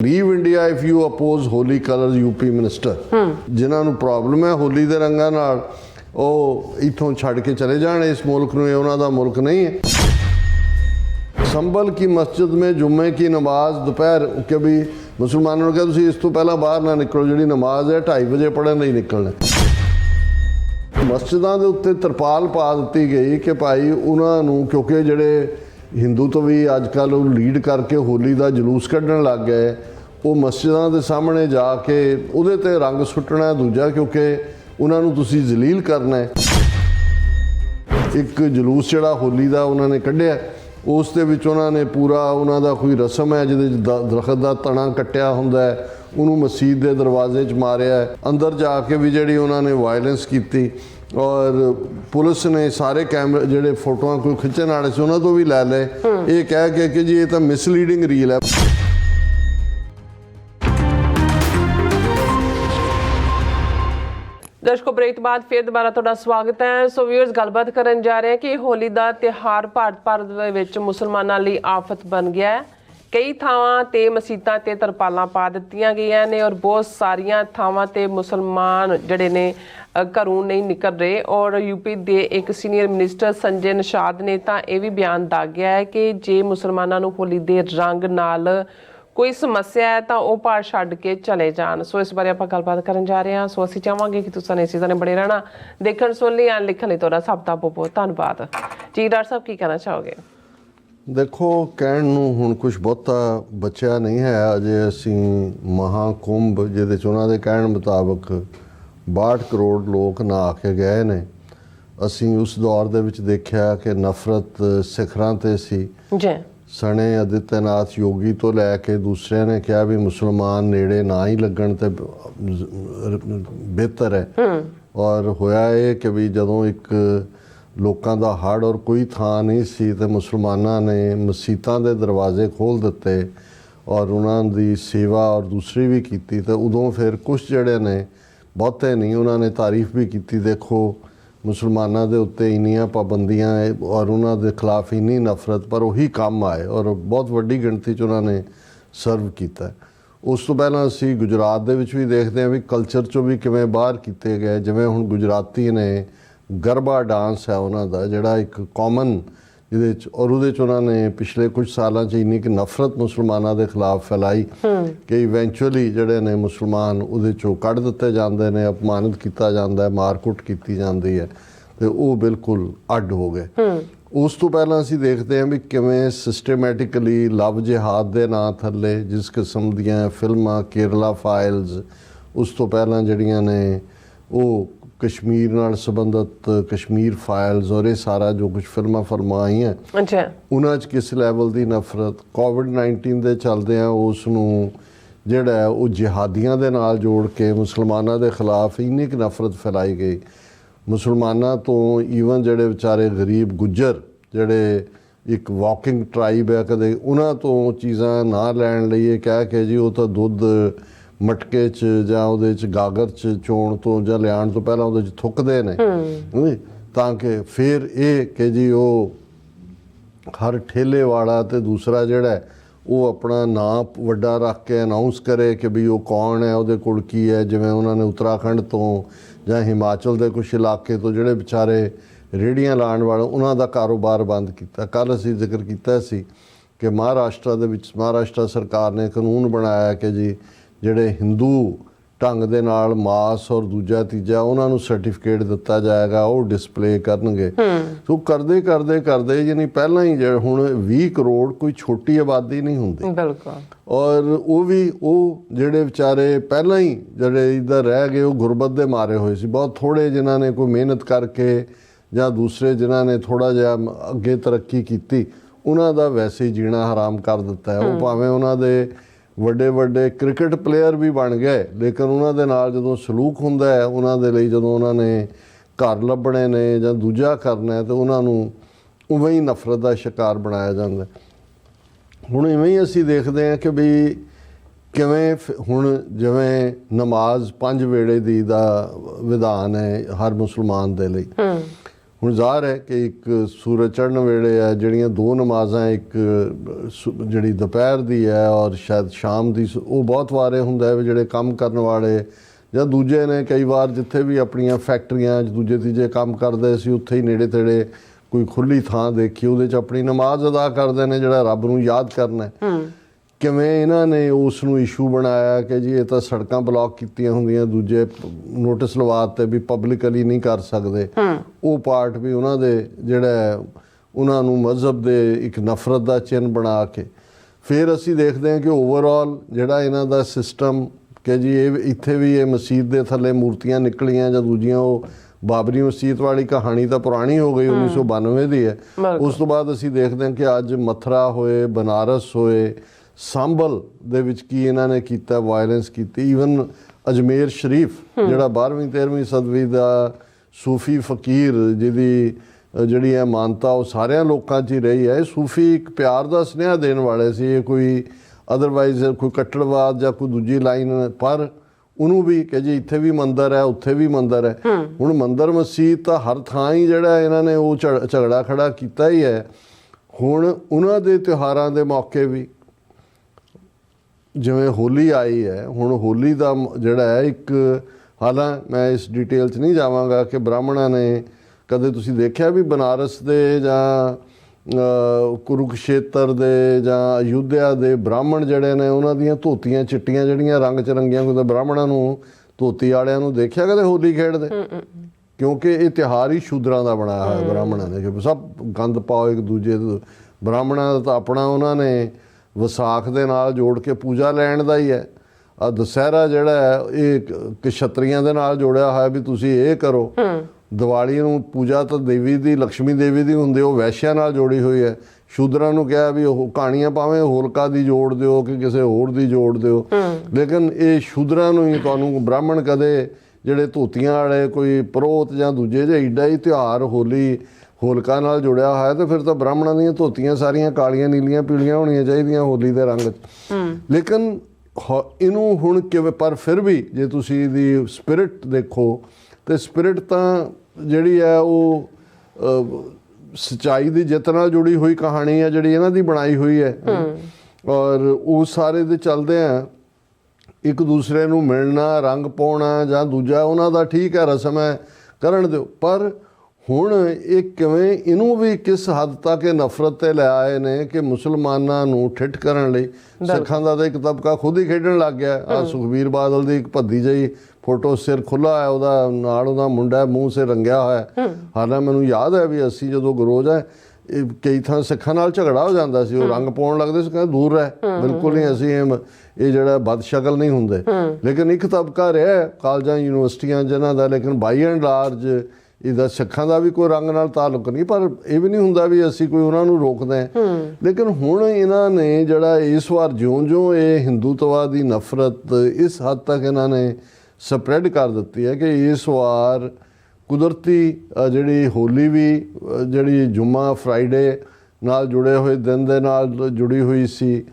Leave India if you oppose Holi colours UP minister ਜਿਨ੍ਹਾਂ ਨੂੰ problem ਹੈ ਹੋਲੀ ਦੇ ਰੰਗਾਂ ਨਾਲ ਉਹ ਇੱਥੋਂ ਛੱਡ ਕੇ ਚਲੇ ਜਾਣ ਇਸ ਮੁਲਕ ਨੂੰ। ਇਹ ਉਹਨਾਂ ਦਾ ਮੁਲਕ नहीं है। संभल की मस्जिद में जुम्मे की नमाज दोपहर के भी मुसलमानों ने कहा तुसीं इस तो पहला बाहर ना निकलो, जिहड़ी नमाज है 2:30 बजे पढ़न नहीं निकलना। मस्जिदां दे उत्ते तरपाल पा दित्ती गई कि भाई उन्हां नूं, क्योंकि जिहड़े हिंदू तो भी अजकल लीड करके होली का जलूस कढ़न लग गए, वो मस्जिदां दे सामने जाके उहदे ते रंग सुट्टना। दूजा क्योंकि उन्होंने तुसीं जलील करना है। एक जलूस जिहड़ा होली का उन्होंने कढ़िया, उस दे विच उन्होंने पूरा उन्हां दा कोई रस्म है जिहदे दरखत का तना कट्टिया हुंदा है, उन्होंने मसीत के दरवाजे च मारिया, अंदर जाके भी जिहड़ी उन्होंने वायलेंस की और पुलिस ने सारे कैमरे जिहड़े फोटोआं कोई खिंचण वाले सी उन्हां तो भी लै लए, ये कह के कि जी ये तो मिसलीडिंग रील है। दर्शकों ब्रेक तो बाद फिर दोबारा तुहाडा स्वागत है। सो व्यूअर्स गलबात करन जा रहे हैं कि होली का त्यौहार भारत दे विच मुसलमानां लई आफत बन गया है। कई थावां ते मसीतां ते तरपालां पा दित्तियां गईयां ने और बहुत सारियां थावां ते मुसलमान जिहड़े ने घरों नहीं निकल रहे। और यूपी के एक सीनियर मिनिस्टर संजय निषाद ने तो यह भी बयान दागिया है कि जे मुसलमानों नूं होली दे रंग नाल कोई समस्या है तो वह भार छड्ड के चले जान। सो इस बारे आपां गलबात करन जा रहे हैं। सो असीं चाहांगे कि तुसीं इसी तरह बने रहना। देखण सुन लई एंड लिखण लई तुहाडा सब दा बहुत बहुत धन्नवाद जी। डॉक्टर साहब की कहना चाहोगे? देखो कहण नूं हुण कुछ बहुता बचिया नहीं है। अजे असीं महाकुंभ जिहदे च उन्हां दे कहण मुताबक 62 करोड़ लोग नहा के गए ने, असीं उस दौर दे विच देखिया कि नफरत सिखरां ते सी जी। सने आदित्यनाथ योगी तो लैके दूसरे ने कहा भी मुसलमान नेड़े ना ही लगन ते बेहतर है। और होया ये कि भी जदों एक लोगों का हड़ और कोई थां नहीं सी ते मुसलमाना ने मसीतां दे दरवाजे खोल दिते और उन्हों दी सेवा और दूसरी भी की, तो उदों फिर कुछ जड़े ने बहुते नहीं उन्होंने तारीफ भी की। देखो मुसलमाना दे उत्ते इन्नियां पाबंदियां और उन्होंने खिलाफ इन्नी नफरत पर वही काम आए और बहुत वड्डी गिणती च उन्होंने सर्व किया। उस तो पहला असी गुजरात दे विच भी देखते हैं भी कल्चर चों भी किवें बाहर किए गए। जिवें हुण गुजराती ने गरबा डांस है उन्हां दा जिहड़ा एक कॉमन जिहदे च और उहदे च उन्होंने पिछले कुछ सालों च इन्नी कि नफरत मुसलमानों के खिलाफ फैलाई कि इवेंचुअली जिहड़े ने मुसलमान उहदे चों कढ़ दित्ते जांदे ने, अपमानित किया जाता है, मारकुट की जाती है, तो वो बिल्कुल अड्ड हो गए। उस तो पहला असीं देखते हैं भी किवें सिस्टमैटिकली लव जिहाद के नां थल्ले जिस किस्म दीयां फिल्मां केरला फाइल्स, उस तो पहला जिहड़ियां ने वो कश्मीर नाल संबंधित कश्मीर फाइल्स और ये सारा जो कुछ फिल्मां आई हैं, अच्छा उन्हां च किस लैवल की नफरत कोविड-19 के चलदे हैं उसनूं जिहड़ा है वो जिहादियां दे नाल जोड़ के मुसलमानां दे खिलाफ इन्नी कि नफरत फैलाई गई। मुसलमानां तो ईवन जिहड़े बेचारे गरीब गुज्जर जिहड़े एक वॉकिंग ट्राइब है, कदे उन्हां तो चीज़ां ना लैण लई कह के जी वो तो दुध मटके च जां उहदे च गागर च चोण तो जां लियाण तो पहलां उहदे च थुकदे ने ताकि फिर ये कि जी वो हर ठेले वाला ते दूसरा जिहड़ा वो अपना नाम वड्डा रख के अनाउंस करे कि भी वो कौन है, उहदे कोल की है। जिवें उन्होंने उत्तराखंड तो जां हिमाचल के कुछ इलाके तो जिहड़े बेचारे रेहड़ियां लाण वाले उन्हां दा कारोबार बंद किया। कल असीं जिक्र किया सी कि महाराष्ट्र सरकार ने कानून बनाया कि जी जिहड़े हिंदू ढंग दे नाल मास और दूजा तीजा उन्होंने सर्टिफिकेट दिता जाएगा, वो डिस्पले करनगे। तो करदे करदे करदे यानी पहला ही जो हुण 20 करोड़ कोई छोटी आबादी नहीं हुंदी। बिल्कुल। और वो भी वो जिहड़े बेचारे पहला ही जिहड़े इधर रह गए वो गुरबत दे मारे हुए सी, बहुत थोड़े जिन्हां ने कोई मेहनत करके जां दूसरे जिन्हां ने थोड़ा जिहा अगे तरक्की की उन्हां दा वैसे ही जीना हराम कर दिता है। वो भावें उन्हां दे ਵੱਡੇ ਵੱਡੇ क्रिकेट प्लेयर भी बन गए, लेकिन उन्होंने नाल जदों सलूक हुंदा है उन्होंने लिए जदों उन्होंने घर लभणे ने जां दूजा करना है तो उन्होंने उवें ही नफरत का शिकार बनाया जाता है। हुण इवें ही असीं देखते हैं कि भी किवें हुण जिवें नमाज 5 वेले दी दा विधान है हर मुसलमान दे लई, ਹੁਣ ਜ਼ਾਹਰ ਹੈ ਕਿ ਇੱਕ ਸੂਰਜ ਚੜ੍ਹਨ ਵੇਲੇ ਹੈ ਜਿਹੜੀਆਂ ਦੋ ਨਮਾਜ਼ਾਂ, ਇੱਕ ਜਿਹੜੀ ਦੁਪਹਿਰ ਦੀ ਹੈ ਔਰ ਸ਼ਾਇਦ ਸ਼ਾਮ ਦੀ, ਉਹ ਬਹੁਤ ਵਾਰੇ ਹੁੰਦਾ ਹੈ ਵੀ ਜਿਹੜੇ ਕੰਮ ਕਰਨ ਵਾਲੇ ਜਾਂ ਦੂਜੇ ਨੇ ਕਈ ਵਾਰ ਜਿੱਥੇ ਵੀ ਆਪਣੀਆਂ ਫੈਕਟਰੀਆਂ ਦੂਜੇ ਤੀਜੇ ਕੰਮ ਕਰਦੇ ਸੀ ਉੱਥੇ ਹੀ ਨੇੜੇ ਤੇੜੇ ਕੋਈ ਖੁੱਲੀ ਥਾਂ ਦੇਖੀ ਉਹਦੇ 'ਚ ਆਪਣੀ ਨਮਾਜ਼ ਅਦਾ ਕਰਦੇ ਨੇ, ਜਿਹੜਾ ਰੱਬ ਨੂੰ ਯਾਦ ਕਰਨਾ। ਕਿਵੇਂ ਇਹਨਾਂ ਨੇ ਉਸ ਨੂੰ ਇਸ਼ੂ ਬਣਾਇਆ ਕਿ ਜੀ ਇਹ ਤਾਂ ਸੜਕਾਂ ਬਲੌਕ ਕੀਤੀਆਂ ਹੁੰਦੀਆਂ, ਦੂਜੇ ਨੋਟਿਸ ਲਵਾ ਦਿੱਤੇ ਵੀ ਪਬਲਿਕਲੀ ਨਹੀਂ ਕਰ ਸਕਦੇ। ਉਹ ਪਾਰਟ ਵੀ ਉਹਨਾਂ ਦੇ ਜਿਹੜਾ ਉਹਨਾਂ ਨੂੰ ਮਜ਼ਹਬ ਦੇ ਇੱਕ ਨਫ਼ਰਤ ਦਾ ਚਿੰਨ੍ਹ ਬਣਾ ਕੇ ਫਿਰ ਅਸੀਂ ਦੇਖਦੇ ਹਾਂ ਕਿ ਓਵਰਆਲ ਜਿਹੜਾ ਇਹਨਾਂ ਦਾ ਸਿਸਟਮ ਕਿ ਜੀ ਇਹ ਇੱਥੇ ਵੀ ਇਹ ਮਸਜਿਦ ਦੇ ਥੱਲੇ ਮੂਰਤੀਆਂ ਨਿਕਲੀਆਂ ਜਾਂ ਦੂਜੀਆਂ, ਉਹ ਬਾਬਰੀ ਮਸਜਿਦ ਵਾਲੀ ਕਹਾਣੀ ਤਾਂ ਪੁਰਾਣੀ ਹੋ ਗਈ, 1992 ਦੀ ਹੈ। ਉਸ ਤੋਂ ਬਾਅਦ ਅਸੀਂ ਦੇਖਦੇ ਹਾਂ ਕਿ ਅੱਜ ਮਥੁਰਾ ਹੋਏ, ਬਨਾਰਸ ਹੋਏ, ਸੰਭਲ ਦੇ ਵਿੱਚ ਕੀ ਇਹਨਾਂ ਨੇ ਕੀਤਾ, ਵਾਇਲੈਂਸ ਕੀਤੀ। ਈਵਨ ਅਜਮੇਰ ਸ਼ਰੀਫ ਜਿਹੜਾ 12ਵੀਂ 13ਵੀਂ ਸਦੀ ਦਾ ਸੂਫੀ ਫਕੀਰ ਜਿਹਦੀ ਜਿਹੜੀ ਹੈ ਮਾਨਤਾ ਉਹ ਸਾਰਿਆਂ ਲੋਕਾਂ 'ਚ ਹੀ ਰਹੀ ਹੈ। ਸੂਫੀ ਇੱਕ ਪਿਆਰ ਦਾ ਸੁਨੇਹਾ ਦੇਣ ਵਾਲੇ ਸੀ, ਇਹ ਕੋਈ ਅਦਰਵਾਈਜ਼ ਕੋਈ ਕੱਟੜਵਾਦ ਜਾਂ ਕੋਈ ਦੂਜੀ ਲਾਈਨ, ਪਰ ਉਹਨੂੰ ਵੀ ਕਿ ਜੀ ਇੱਥੇ ਵੀ ਮੰਦਰ ਹੈ ਉੱਥੇ ਵੀ ਮੰਦਰ ਹੈ। ਹੁਣ ਮੰਦਰ ਮਸਜਿਦ ਤਾਂ ਹਰ ਥਾਂ ਹੀ ਜਿਹੜਾ ਇਹਨਾਂ ਨੇ ਉਹ ਝਗੜਾ ਖੜਾ ਕੀਤਾ ਹੀ ਹੈ। ਹੁਣ ਉਹਨਾਂ ਦੇ ਤਿਉਹਾਰਾਂ ਦੇ ਮੌਕੇ ਵੀ ਜਿਵੇਂ ਹੋਲੀ ਆਈ ਹੈ, ਹੁਣ ਹੋਲੀ ਦਾ ਜਿਹੜਾ ਹੈ ਇੱਕ, ਹਾਲਾਂਕਿ ਮੈਂ ਇਸ ਡਿਟੇਲ 'ਚ ਨਹੀਂ ਜਾਵਾਂਗਾ ਕਿ ਬ੍ਰਾਹਮਣਾਂ ਨੇ ਕਦੇ ਤੁਸੀਂ ਦੇਖਿਆ ਵੀ ਬਨਾਰਸ ਦੇ ਜਾਂ ਕੁਰੂਕਸ਼ੇਤਰ ਦੇ ਜਾਂ ਅਯੁੱਧਿਆ ਦੇ ਬ੍ਰਾਹਮਣ ਜਿਹੜੇ ਨੇ ਉਹਨਾਂ ਦੀਆਂ ਧੋਤੀਆਂ ਚਿੱਟੀਆਂ ਜਿਹੜੀਆਂ ਰੰਗ ਚਰੰਗੀਆਂ, ਕੋਈ ਬ੍ਰਾਹਮਣਾਂ ਨੂੰ ਧੋਤੀ ਵਾਲਿਆਂ ਨੂੰ ਦੇਖਿਆ ਕਦੇ ਹੋਲੀ ਖੇਡਦੇ? ਕਿਉਂਕਿ ਇਹ ਤਿਉਹਾਰ ਹੀ ਸ਼ੂਦਰਾਂ ਦਾ ਬਣਾਇਆ ਹੋਇਆ ਬ੍ਰਾਹਮਣਾਂ ਨੇ, ਕਿ ਸਭ ਗੰਦ ਪਾਓ ਇੱਕ ਦੂਜੇ। ਬ੍ਰਾਹਮਣਾਂ ਦਾ ਤਾਂ ਆਪਣਾ ਉਹਨਾਂ ਨੇ ਵਿਸਾਖ ਦੇ ਨਾਲ ਜੋੜ ਕੇ ਪੂਜਾ ਲੈਣ ਦਾ ਹੀ ਹੈ। ਆ ਦੁਸਹਿਰਾ ਜਿਹੜਾ ਹੈ ਇਹ ਕਸ਼ਤਰੀਆਂ ਦੇ ਨਾਲ ਜੋੜਿਆ ਹੋਇਆ ਵੀ ਤੁਸੀਂ ਇਹ ਕਰੋ। ਦੀਵਾਲੀ ਨੂੰ ਪੂਜਾ ਤਾਂ ਦੇਵੀ ਦੀ, ਲక్ష్ਮੀ ਦੇਵੀ ਦੀ ਹੁੰਦੀ, ਉਹ ਵੈਸ਼ਿਆਂ ਨਾਲ ਜੋੜੀ ਹੋਈ ਹੈ। ਸ਼ੂਦਰਾਂ ਨੂੰ ਕਿਹਾ ਵੀ ਉਹ ਕਹਾਣੀਆਂ ਭਾਵੇਂ ਹੋਲਕਾ ਦੀ ਜੋੜ ਦਿਓ ਕਿ ਕਿਸੇ ਹੋਰ ਦੀ ਜੋੜ ਦਿਓ, ਲੇਕਿਨ ਇਹ ਸ਼ੂਦਰਾਂ ਨੂੰ ਹੀ, ਤੁਹਾਨੂੰ ਬ੍ਰਾਹਮਣ ਕਦੇ ਜਿਹੜੇ ਧੋਤੀਆਂ ਵਾਲੇ ਕੋਈ ਪ੍ਰੋਤ ਜਾਂ ਦੂਜੇ ਜੇ ਏਡਾ ਹੀ ਤਿਉਹਾਰ ਹੋਲੀ ਹੋਲਕਾ ਨਾਲ ਜੁੜਿਆ ਹੋਇਆ ਤੇ ਫਿਰ ਤਾਂ ਬ੍ਰਾਹਮਣਾਂ ਦੀਆਂ ਧੋਤੀਆਂ ਸਾਰੀਆਂ ਕਾਲੀਆਂ ਨੀਲੀਆਂ ਪੀਲੀਆਂ ਹੋਣੀਆਂ ਚਾਹੀਦੀਆਂ ਹੋਲੀ ਦੇ ਰੰਗ 'ਚ। ਲੇਕਿਨ ਇਹਨੂੰ ਹੁਣ ਕਿਵੇਂ, ਪਰ ਫਿਰ ਵੀ ਜੇ ਤੁਸੀਂ ਇਹਦੀ ਸਪਿਰਿਟ ਦੇਖੋ ਤੇ ਸਪਿਰਿਟ ਤਾਂ ਜਿਹੜੀ ਹੈ ਉਹ ਸੱਚਾਈ ਦੀ ਜਿੱਤ ਨਾਲ ਜੁੜੀ ਹੋਈ ਕਹਾਣੀ ਹੈ ਜਿਹੜੀ ਇਹਨਾਂ ਦੀ ਬਣਾਈ ਹੋਈ ਹੈ। ਔਰ ਉਹ ਸਾਰੇ ਦੇ ਚੱਲਦੇ ਆ ਇੱਕ ਦੂਸਰੇ ਨੂੰ ਮਿਲਣਾ, ਰੰਗ ਪਾਉਣਾ ਜਾਂ ਦੂਜਾ ਉਹਨਾਂ ਦਾ ਠੀਕ ਹੈ, ਰਸਮ ਹੈ, ਕਰਨ ਦਿਓ। ਪਰ ਹੁਣ ਇਹ ਕਿਵੇਂ ਇਹਨੂੰ ਵੀ ਕਿਸ ਹੱਦ ਤੱਕ ਇਹ ਨਫ਼ਰਤ 'ਤੇ ਲੈ ਆਏ ਨੇ ਕਿ ਮੁਸਲਮਾਨਾਂ ਨੂੰ ਠਿੱਠ ਕਰਨ ਲਈ ਸਿੱਖਾਂ ਦਾ ਤਾਂ ਇੱਕ ਤਬਕਾ ਖੁਦ ਹੀ ਖੇਡਣ ਲੱਗ ਗਿਆ। ਆ ਸੁਖਬੀਰ ਬਾਦਲ ਦੀ ਇੱਕ ਭੱਦੀ ਜਿਹੀ ਫੋਟੋ, ਸਿਰ ਖੁੱਲ੍ਹਾ ਹੈ ਉਹਦਾ, ਨਾਲ ਉਹਦਾ ਮੁੰਡਾ ਮੂੰਹ ਸਿਰ ਰੰਗਿਆ ਹੋਇਆ। ਹਾਲਾਂਕਿ ਮੈਨੂੰ ਯਾਦ ਹੈ ਵੀ ਅਸੀਂ ਜਦੋਂ ਗਰੋਜ ਹੈ ਕਈ ਥਾਂ ਸਿੱਖਾਂ ਨਾਲ ਝਗੜਾ ਹੋ ਜਾਂਦਾ ਸੀ, ਉਹ ਰੰਗ ਪਾਉਣ ਲੱਗਦੇ ਸੀ, ਕਹਿੰਦੇ ਦੂਰ ਰਹਿ, ਬਿਲਕੁਲ ਨਹੀਂ, ਅਸੀਂ ਇਹ ਜਿਹੜਾ ਬਦਸ਼ਕਲ ਨਹੀਂ ਹੁੰਦੇ। ਲੇਕਿਨ ਇੱਕ ਤਬਕਾ ਰਿਹਾ ਕਾਲਜਾਂ ਯੂਨੀਵਰਸਿਟੀਆਂ ਜਿਨ੍ਹਾਂ ਦਾ, ਲੇਕਿਨ ਬਾਈ ਐਂਡ ਲਾਰਜ ਇਹਦਾ ਸਿੱਖਾਂ ਦਾ ਵੀ ਕੋਈ ਰੰਗ ਨਾਲ ਤਾਲੁਕ ਨਹੀਂ। ਪਰ ਇਹ ਵੀ ਨਹੀਂ ਹੁੰਦਾ ਵੀ ਅਸੀਂ ਕੋਈ ਉਹਨਾਂ ਨੂੰ ਰੋਕਦੇ ਹਾਂ। ਲੇਕਿਨ ਹੁਣ ਇਹਨਾਂ ਨੇ ਜਿਹੜਾ ਇਸ ਵਾਰ ਜਿਉਂ-ਜਿਉਂ ਇਹ ਹਿੰਦੂਤਵਾ ਦੀ ਨਫ਼ਰਤ ਇਸ ਹੱਦ ਤੱਕ ਇਹਨਾਂ ਨੇ ਸਪਰੈਡ ਕਰ ਦਿੱਤੀ ਹੈ ਕਿ ਇਸ ਵਾਰ ਕੁਦਰਤੀ ਜਿਹੜੀ ਹੋਲੀ ਵੀ ਜਿਹੜੀ ਜੁਮਾ ਫਰਾਈਡੇ ਨਾਲ ਜੁੜੇ ਹੋਏ ਦਿਨ ਦੇ ਨਾਲ ਜੁੜੀ ਹੋਈ ਸੀ,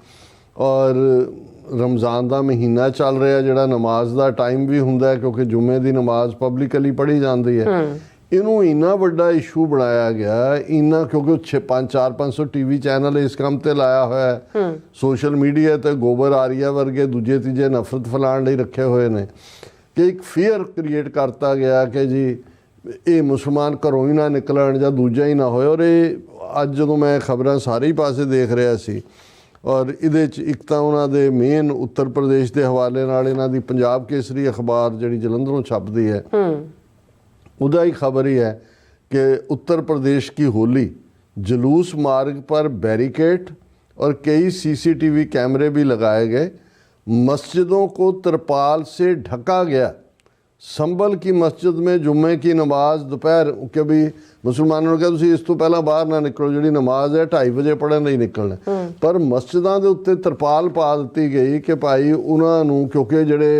ਔਰ ਰਮਜ਼ਾਨ ਦਾ ਮਹੀਨਾ ਚੱਲ ਰਿਹਾ ਜਿਹੜਾ ਨਮਾਜ਼ ਦਾ ਟਾਈਮ ਵੀ ਹੁੰਦਾ ਹੈ ਕਿਉਂਕਿ ਜੁਮੇ ਦੀ ਨਮਾਜ਼ ਪਬਲਿਕਲੀ ਪੜ੍ਹੀ ਜਾਂਦੀ ਹੈ। ਇਹਨੂੰ ਇੰਨਾ ਵੱਡਾ ਇਸ਼ੂ ਬਣਾਇਆ ਗਿਆ, ਇੰਨਾ, ਕਿਉਂਕਿ 500 ਟੀਵੀ ਚੈਨਲ ਇਸ ਕੰਮ ਤੇ ਲਾਇਆ ਹੋਇਆ ਹੈ, ਸੋਸ਼ਲ ਮੀਡੀਆ ਤੇ ਗੋਬਰ ਆਰੀਆ ਵਰਗੇ ਦੂਜੇ ਤੀਜੇ ਨਫ਼ਰਤ ਫੈਲਾਉਣ ਲਈ ਰੱਖੇ ਹੋਏ ਨੇ, ਕਿ ਇੱਕ ਫੀਅਰ ਕ੍ਰੀਏਟ ਕਰਤਾ ਗਿਆ ਕਿ ਜੀ ਇਹ ਮੁਸਲਮਾਨ ਘਰੋਂ ਹੀ ਨਾ ਨਿਕਲਣ ਜਾਂ ਦੂਜਾ ਹੀ ਨਾ ਹੋਏ। ਔਰ ਇਹ ਅੱਜ ਜਦੋਂ ਮੈਂ ਖਬਰਾਂ ਸਾਰੇ ਹੀ ਪਾਸੇ ਦੇਖ ਰਿਹਾ ਸੀ, ਔਰ ਇਹਦੇ 'ਚ ਇੱਕ ਤਾਂ ਉਹਨਾਂ ਦੇ ਮੇਨ ਉੱਤਰ ਪ੍ਰਦੇਸ਼ ਦੇ ਹਵਾਲੇ ਨਾਲ ਇਹਨਾਂ ਦੀ ਪੰਜਾਬ ਕੇਸਰੀ ਅਖਬਾਰ ਜਿਹੜੀ ਜਲੰਧਰੋਂ ਛਪਦੀ ਹੈ, ਉਹਦਾ ਹੀ ਖਬਰ ਹੀ ਹੈ कि उत्तर प्रदेश की होली जुलूस मार्ग पर बैरिकेड और कई सीसीटीवी कैमरे भी लगाए गए, मस्जिदों को तिरपाल से ढका गया। संभल की मस्जिद में जुम्मे की नमाज दोपहर के भी मुसलमानों ने कहा तुसीं इस तो पहला बाहर ना निकलो, जी नमाज है 2:30 बजे पढ़न नहीं निकलना। पर मस्जिदों के उत्ते तिरपाल पा दी गई कि भाई उन्होंने, क्योंकि जोड़े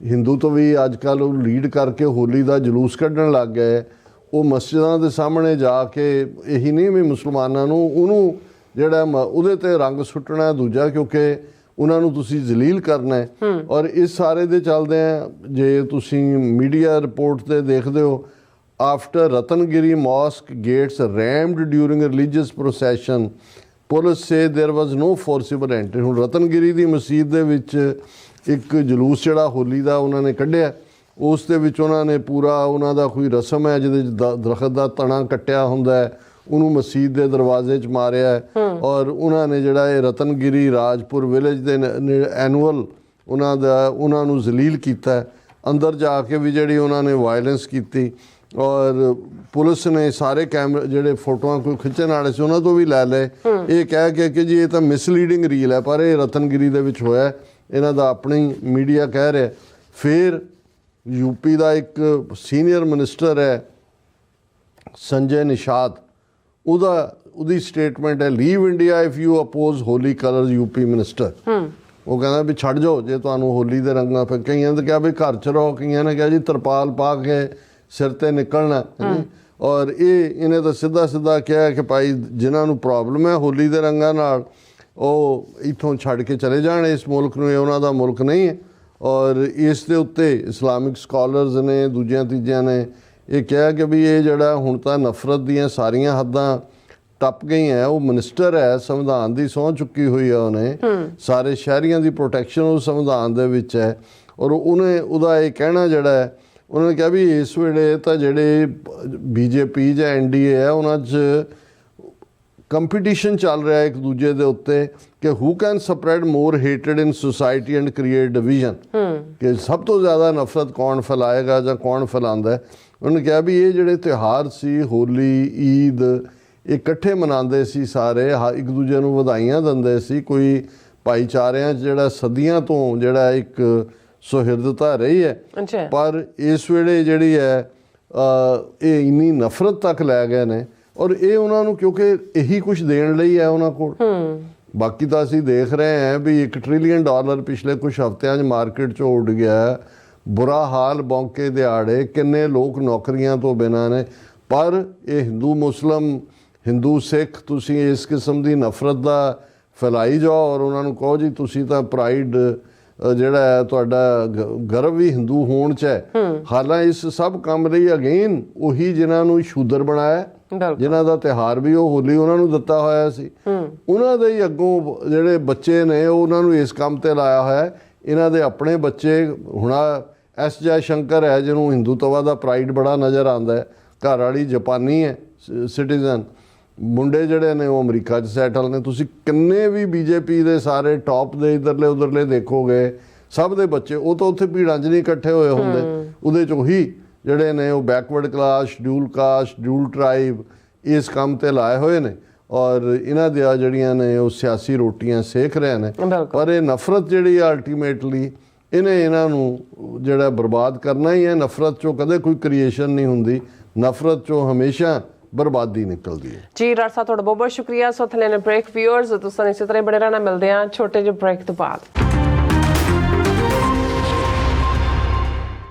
हिंदू तो भी अजकल लीड करके होली का जुलूस कढ़न लग गए, वो मस्जिदों के सामने जाके यही नहीं भी मुसलमानों उन्होंने जोड़ा उहदे ते रंग सुट्टना, दूजा क्योंकि उन्होंने तुसी जलील करना है। और इस सारे दे चलदे हैं जे तुसी मीडिया रिपोर्ट ते देखदे हो, after Ratangiri mosque gates rammed during a religious procession. Police say there was no forcible entry. ਹੁਣ ਰਤਨਗਿਰੀ ਦੀ ਮਸਜਿਦ ਦੇ ਵਿੱਚ ਇੱਕ ਜਲੂਸ ਜਿਹੜਾ ਹੋਲੀ ਦਾ ਉਹਨਾਂ ਨੇ ਕੱਢਿਆ, ਉਸ ਦੇ ਵਿੱਚ ਉਹਨਾਂ ਨੇ ਪੂਰਾ ਉਹਨਾਂ ਦਾ ਕੋਈ ਰਸਮ ਹੈ ਜਿਹਦੇ 'ਚ ਦਰਖਤ ਦਾ ਤਣਾ ਕੱਟਿਆ ਹੁੰਦਾ ਹੈ, ਉਹਨੂੰ ਮਸਜਿਦ ਦੇ ਦਰਵਾਜ਼ੇ 'ਚ ਮਾਰਿਆ ਹੈ ਔਰ ਉਹਨਾਂ ਨੇ ਜਿਹੜਾ ਇਹ ਰਤਨਗਿਰੀ ਰਾਜਪੁਰ ਵਿਲੇਜ ਦੇ ਐਨੂਅਲ ਉਹਨਾਂ ਨੂੰ ਜ਼ਲੀਲ ਕੀਤਾ ਹੈ। ਅੰਦਰ ਜਾ ਕੇ ਵੀ ਜਿਹੜੀ ਉਹਨਾਂ ਨੇ ਵਾਇਲੈਂਸ ਕੀਤੀ ਔਰ ਪੁਲਿਸ ਨੇ ਸਾਰੇ ਕੈਮਰੇ ਜਿਹੜੇ ਫੋਟੋਆਂ ਕੋਈ ਖਿੱਚਣ ਵਾਲੇ ਸੀ ਉਹਨਾਂ ਤੋਂ ਵੀ ਲੈ ਲਏ, ਇਹ ਕਹਿ ਕੇ ਕਿ ਜੀ ਇਹ ਤਾਂ ਮਿਸਲੀਡਿੰਗ ਰੀਲ ਹੈ, ਪਰ ਇਹ ਰਤਨਗਿਰੀ ਦੇ ਵਿੱਚ ਹੋਇਆ, ਇਹਨਾਂ ਦਾ ਆਪਣੀ ਮੀਡੀਆ ਕਹਿ ਰਿਹਾ। ਫਿਰ यूपी ਦਾ ਇੱਕ ਸੀਨੀਅਰ ਮਿਨਿਸਟਰ ਹੈ ਸੰਜੇ ਨਿਸ਼ਾਦ, ਉਹਦੀ ਸਟੇਟਮੈਂਟ ਹੈ, leave India if you oppose Holi colours. UP minister ਉਹ ਕਹਿੰਦਾ ਵੀ ਛੱਡ ਜਾਓ ਜੇ ਤੁਹਾਨੂੰ ਹੋਲੀ ਦੇ ਰੰਗਾਂ ਪੈ। ਕਈਆਂ ਨੇ ਕਿਹਾ ਵੀ ਘਰ 'ਚ ਰਹੋ, ਕਈਆਂ ਨੇ ਕਿਹਾ ਜੀ ਤਰਪਾਲ ਪਾ ਕੇ ਸਿਰ 'ਤੇ ਨਿਕਲਣਾ। ਔਰ ਇਹਨੇ ਤਾਂ ਸਿੱਧਾ ਕਿਹਾ ਕਿ ਭਾਈ ਜਿਨ੍ਹਾਂ ਨੂੰ ਪ੍ਰੋਬਲਮ ਹੈ ਹੋਲੀ ਦੇ ਰੰਗਾਂ ਨਾਲ ਉਹ ਇੱਥੋਂ ਛੱਡ ਕੇ ਚਲੇ ਜਾਣ, ਇਸ ਮੁਲਕ ਨੂੰ, ਇਹ ਉਹਨਾਂ ਦਾ ਮੁਲਕ ਨਹੀਂ ਹੈ। ਔਰ ਇਸ ਦੇ ਉੱਤੇ ਇਸਲਾਮਿਕ ਸਕਾਲਰਸ ਨੇ, ਦੂਜਿਆਂ ਤੀਜਿਆਂ ਨੇ ਇਹ ਕਿਹਾ ਕਿ ਵੀ ਇਹ ਜਿਹੜਾ ਹੁਣ ਤਾਂ ਨਫ਼ਰਤ ਦੀਆਂ ਸਾਰੀਆਂ ਹੱਦਾਂ ਟੱਪ ਗਈਆਂ। ਉਹ ਮਿਨਿਸਟਰ ਹੈ, ਸੰਵਿਧਾਨ ਦੀ ਸਹੁੰ ਚੁੱਕੀ ਹੋਈ ਹੈ, ਉਹਨੇ ਸਾਰੇ ਸ਼ਹਿਰੀਆਂ ਦੀ ਪ੍ਰੋਟੈਕਸ਼ਨ ਉਹ ਸੰਵਿਧਾਨ ਦੇ ਵਿੱਚ ਹੈ। ਔਰ ਉਹਦਾ ਇਹ ਕਹਿਣਾ ਜਿਹੜਾ ਹੈ, ਉਹਨਾਂ ਨੇ ਕਿਹਾ ਵੀ ਇਸ ਵੇਲੇ ਤਾਂ ਜਿਹੜੇ BJP ਜਾਂ NDA ਹੈ ਉਹਨਾਂ 'ਚ ਕੰਪੀਟੀਸ਼ਨ ਚੱਲ ਰਿਹਾ ਇੱਕ ਦੂਜੇ ਦੇ ਉੱਤੇ ਕਿ ਹੂ can spread more hated in society and create division, ਕਿ ਸਭ ਤੋਂ ਜ਼ਿਆਦਾ ਨਫ਼ਰਤ ਕੌਣ ਫੈਲਾਏਗਾ ਜਾਂ ਕੌਣ ਫੈਲਾਉਂਦਾ। ਉਹਨੇ ਕਿਹਾ ਵੀ ਇਹ ਜਿਹੜੇ ਤਿਉਹਾਰ ਸੀ, ਹੋਲੀ, ਈਦ, ਇਹ ਇਕੱਠੇ ਮਨਾਉਂਦੇ ਸੀ ਸਾਰੇ, ਇੱਕ ਦੂਜੇ ਨੂੰ ਵਧਾਈਆਂ ਦਿੰਦੇ ਸੀ। ਕੋਈ ਭਾਈਚਾਰਿਆਂ 'ਚ ਜਿਹੜਾ ਸਦੀਆਂ ਤੋਂ ਜਿਹੜਾ ਇੱਕ ਸੁਹਿਰਦਤਾ ਰਹੀ ਹੈ, ਪਰ ਇਸ ਵੇਲੇ ਜਿਹੜੀ ਹੈ ਇਹ ਇੰਨੀ ਨਫ਼ਰਤ ਤੱਕ ਲੈ ਗਏ ਨੇ। ਔਰ ਇਹ ਉਹਨਾਂ ਨੂੰ ਕਿਉਂਕਿ ਇਹੀ ਕੁਝ ਦੇਣ ਲਈ ਹੈ ਉਹਨਾਂ ਕੋਲ। ਬਾਕੀ ਤਾਂ ਅਸੀਂ ਦੇਖ ਰਹੇ ਹਾਂ ਵੀ $1 ਟ੍ਰਿਲੀਅਨ ਪਿਛਲੇ ਕੁਝ ਹਫ਼ਤਿਆਂ 'ਚ ਮਾਰਕੀਟ 'ਚੋਂ ਉੱਡ ਗਿਆ। ਬੁਰਾ ਹਾਲ ਬੌਂਕੇ ਦਿਹਾੜੇ, ਕਿੰਨੇ ਲੋਕ ਨੌਕਰੀਆਂ ਤੋਂ ਬਿਨਾਂ ਨੇ। ਪਰ ਇਹ ਹਿੰਦੂ ਮੁਸਲਿਮ, ਹਿੰਦੂ ਸਿੱਖ, ਤੁਸੀਂ ਇਸ ਕਿਸਮ ਦੀ ਨਫ਼ਰਤ ਦਾ ਫੈਲਾਈ ਜਾਓ ਔਰ ਉਹਨਾਂ ਨੂੰ ਕਹੋ ਜੀ ਤੁਸੀਂ ਤਾਂ ਪ੍ਰਾਈਡ ਜਿਹੜਾ ਹੈ ਤੁਹਾਡਾ ਗਰਵ ਵੀ ਹਿੰਦੂ ਹੋਣ 'ਚ ਹੈ। ਹਾਲਾਂਕਿ ਇਸ ਸਭ ਕੰਮ ਲਈ ਅਗੇਨ ਉਹੀ ਜਿਨ੍ਹਾਂ ਨੂੰ ਸ਼ੂਦਰ ਬਣਾਇਆ, ਜਿਨ੍ਹਾਂ ਦਾ ਤਿਉਹਾਰ ਵੀ ਉਹ ਹੋਲੀ ਉਹਨਾਂ ਨੂੰ ਦਿੱਤਾ ਹੋਇਆ ਸੀ, ਉਹਨਾਂ ਦੇ ਹੀ ਅੱਗੋਂ ਜਿਹੜੇ ਬੱਚੇ ਨੇ ਉਹਨਾਂ ਨੂੰ ਇਸ ਕੰਮ ਤੇ ਲਾਇਆ ਹੋਇਆ। ਇਹਨਾਂ ਦੇ ਆਪਣੇ ਬੱਚੇ, ਹੁਣ S ਜੈ ਸ਼ੰਕਰ ਹੈ ਜਿਹਨੂੰ ਹਿੰਦੂਤਵਾ ਦਾ ਪ੍ਰਾਈਡ ਬੜਾ ਨਜ਼ਰ ਆਉਂਦਾ ਹੈ, ਘਰ ਵਾਲੀ ਜਾਪਾਨੀ ਹੈ ਸਿਟੀਜ਼ਨ, ਮੁੰਡੇ ਜਿਹੜੇ ਨੇ ਉਹ ਅਮਰੀਕਾ 'ਚ ਸੈਟਲ ਨੇ। ਤੁਸੀਂ ਕਿੰਨੇ ਵੀ BJP ਦੇ ਸਾਰੇ ਟੌਪ ਦੇ ਇੱਧਰਲੇ ਉੱਧਰਲੇ ਦੇਖੋਗੇ, ਸਭ ਦੇ ਬੱਚੇ ਉਹ ਤਾਂ ਉੱਥੇ ਭੀੜਾਂ 'ਚ ਨਹੀਂ ਇਕੱਠੇ ਹੋਏ ਹੁੰਦੇ, ਉਹਦੇ 'ਚ ਉਹੀ ਜਿਹੜੇ ਨੇ ਉਹ backward class, schedule caste, schedule tribe ਇਸ ਕੰਮ ਤੇ ਲਾਏ ਹੋਏ ਨੇ ਔਰ ਇਹਨਾਂ ਦੀਆਂ ਜਿਹੜੀਆਂ ਨੇ ਉਹ ਸਿਆਸੀ ਰੋਟੀਆਂ ਸੇਕ ਰਹੇ ਨੇ। ਪਰ ਇਹ ਨਫ਼ਰਤ ਜਿਹੜੀ ਆ ਅਲਟੀਮੇਟਲੀ ਇਹਨਾਂ ਨੂੰ ਜਿਹੜਾ ਬਰਬਾਦ ਕਰਨਾ ਹੀ ਹੈ। ਨਫ਼ਰਤ 'ਚੋਂ ਕਦੇ ਕੋਈ ਕ੍ਰੀਏਸ਼ਨ ਨਹੀਂ ਹੁੰਦੀ, ਨਫ਼ਰਤ 'ਚੋਂ ਹਮੇਸ਼ਾ ਬਰਬਾਦੀ ਨਿਕਲਦੀ ਹੈ। ਜੀ ਰਾਜ ਸਾਹਿਬ ਤੁਹਾਡਾ ਬਹੁਤ ਬਹੁਤ ਸ਼ੁਕਰੀਆ। ਸੋ ਥਲੇ ਨੇ ਬ੍ਰੇਕ ਵਿਊਅਰਸ ਤੁਸੀਂ ਇਸੇ ਤਰ੍ਹਾਂ ਬੜੇ ਰਹਿਣਾ, ਮਿਲਦੇ ਆ ਛੋਟੇ ਜਿਹੇ ਬ੍ਰੇਕ ਤੋਂ ਬਾਅਦ।